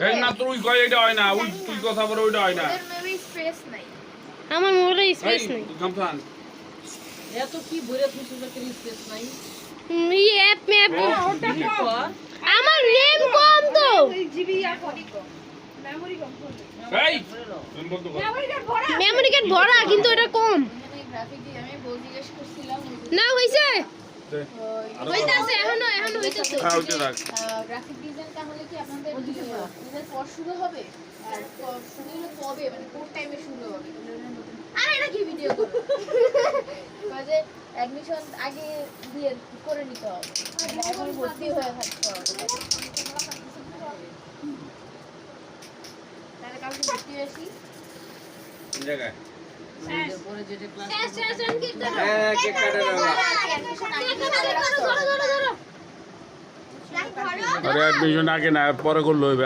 এই না তুই কই এটা হয় না ওই তুই কথা বলে ওইটা হয় না মেবি স্পেস নাই আমার মোবাইলে স্পেস নেই গামছান এত কি ভরে খুশি করে স্পেস নাই এই অ্যাপ ম্যাপ আমার নেম কম তো জিবি আর মেমরি কম এই বন্ধ কর মেমরি কার্ড ভরা কিন্তু এটা কম মানে গ্রাফিক দিয়ে আমি বল জিজ্ঞেস করছিলাম না হইছে আরো হইতাছে এখনো হইতাছে হ্যাঁ ওইটা রাখ গ্রাফিক ডিজাইন তাহলে কি আপনাদের ডিজাইন পর শুরু হবে আর শুরু হলে কবে মানে কোন টাইমে শুরু হবে আর এটা কি ভিডিও করব কাজে অ্যাডমিশন আগে দিয়ে করে নিতে হবে এখন ভর্তি হয়ে থাকতে হবে তাহলে কালকে ভর্তি আসি এই জায়গায় পরে যেটা ক্লাস হ্যাঁ কেক কাটে দাও অ্যাডমিশন আগে আরে অ্যাডমিশন আগে না পরে করলে হইবে